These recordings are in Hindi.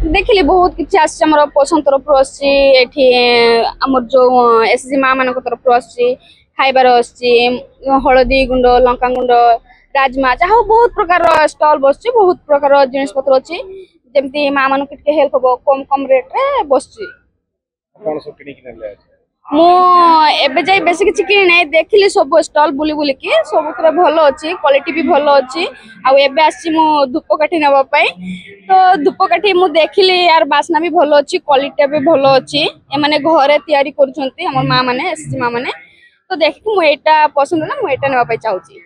देखिली बहुत किसी आम पसंद तरफ आमर जो एसएचजी माँ मान तरफ खाइबार हलदी गुंड लंका गुंड राजमा जहाँ बहुत प्रकार स्टॉल बस बहुत प्रकार जिनिस पत्र अच्छी जमती माँ मान हेल्प हम कम कम रेट्रे बस मुझे बेस किसी कि देखिली सब स्टॉल बुली बुलिकी सब भल अच्छी क्वालिटी भी भल अच्छी आसी धूपकाठी नापी तो धूपकाठी मुझे देखिली यार बास्ना भी भल अच्छी क्वालिटी भी भल अच्छी एमाने घरे तैयारी करुछंती हमर माँ माने एसएचजी माँ माने तो देखि मुझे एटा पसंद ना मुझे एटा नेबा चाहूची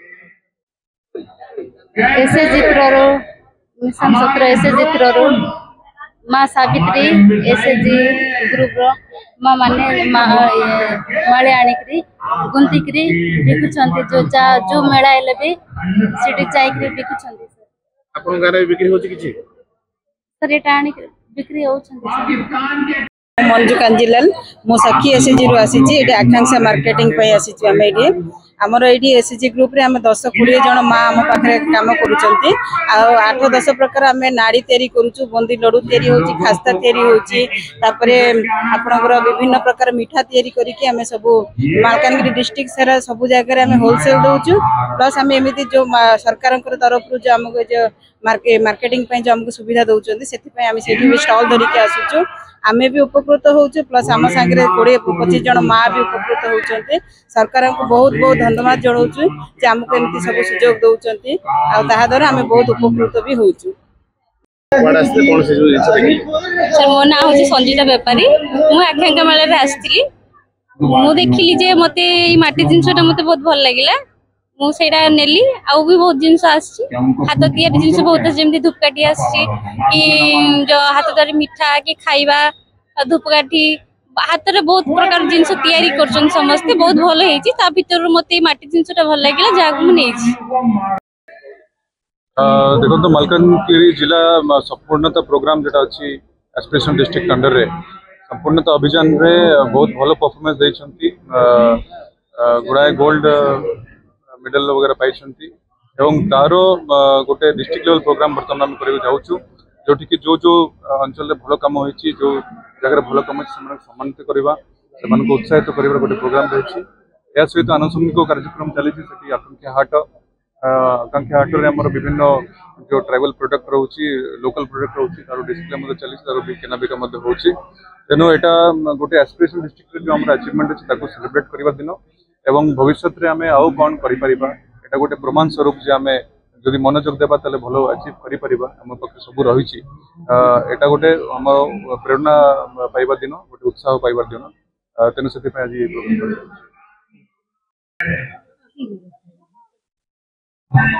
एसएचजी रो मिशन 17 एसएचजी रो माँ सावित्री एसएचजी ग्रुप रो माँ माने माले आनिकरी गुंतिकरी बिकुछंती जो मेला हेले भी सिटी चाइकरी बिकुछंती सर आपन गारे बिक्री होची किछि सर एटा आनिक बिक्री होछंती सर मंजू कांजिलाल मो सखी एसएचजी रु आसीची एटी आकांक्षा मार्केटिंग पई आसीची हम एटी हमर एटी एसएचजी ग्रुप रे हम 10-20 जण माँ हम पाखरे काम करूचंती आ 8-10 प्रकार हम नाड़ी तयारी करूचु बंदी लडू तयारी होची खास्ता तयारी होची तापरे आपनकर विभिन्न प्रकार मिठा तयारी करी कि हम सब मालकानगिरी डिस्ट्रिक्ट सारा सब जगह रे हम होलसेल दोचु प्लस हम एमिति जो सरकारनकर तरफ रु जो हमको जो मार्केटिंग पई जो हमको सुविधा दउचंती सेति पई हम सेठी स्टॉल धरि के आसुचु आमे भी उपकृत होउछु प्लस आम संगे 20-25 जन माँ भी उपकृत होउचंती सरकार को बहुत बहुत धन्यवाद जणाउछु जे हमको एमिति सब सुयोग दउचंती आ ताहा द्वारा आमे बहुत उपकृत भी होउछु सर मो ना हो संजीता व्यापारी मु आकांक्षा मेला रे आस्थिली मु देखिली जे मते ई माटी जिंसटा मते बहुत भल लागिला मु सेटा नेली आउ भी बहुत जिंस आछि हाथ तयारी जिंस बहुत जेमती धूपकाठी आछि कि जो हाथ तयारी मिठा कि खाइबा धूपकाठी हाथ रे बहुत प्रकार जिंस तयारी करछन समस्त बहुत भल हेछि ता भीतर मते माटी जिंसटा भल लागिला जाग मु नेछि देखो तो मालकानगिरी जिला संपूर्णता प्रोग्राम जेटा अछि एस्पिरेशन डिस्ट्रिक्ट अंडर रे संपूर्णता अभियान रे बहुत भल परफॉर्मेंस दैछंती गुडाय गोल्ड मेडल वगैरह पाई एवं तार गोटे डिस्ट्रिक्ट लेवल प्रोग्राम बर्तमान आम कर जाऊँ जो जो जो अंचल भल कम होती जो जगह भल कम होती सम्मानित करवा से उत्साहित कर गोटे प्रोग्राम रही या सहित आनुषंगिक कार्यक्रम चली आकांक्षा आकांक्षा हाट में विभिन्न जो ट्राइबल प्रोडक्ट रोचे लोकल प्रोडक्ट रोचे तार डिस्प्ले चली किना बिका होची तेणु यहाँ गोटे एस्पिरेशन डिस्ट्रिक्ट जो आम अचिवमेंट अच्छे सेलिब्रेट करने दिन एवं भविष्य में आम आउ कौन कर गोटे प्रमाण स्वरूप जे आम जदि मनोजग देवा ताले भलो अचीव करिपरिबा हम पक्ष सब रही एटा गोटे हम प्रेरणा पाइबा दिन गोटे उत्साह पाइबा दिन तेणु से आज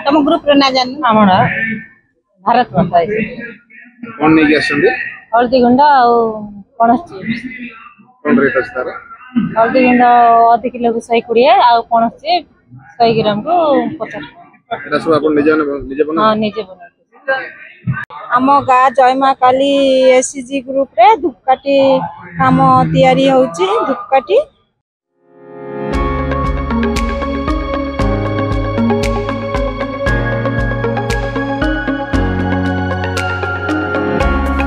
तम ग्रुप रे ना जान हमरा भारत माता कौन नहीं आछंदे हल्दी गुंडा पणस चिप्स कौन रेट अछि तार हल्दी गुंडा आधे किलो को 120 आ पणस चिप्स 100 ग्राम को 50 एटा सब अपन निजे बना हां निजे बना आम गा जयमा काली एसएचजी ग्रुप रे धूपकाठी काम तैयारी होउची धूपकाठी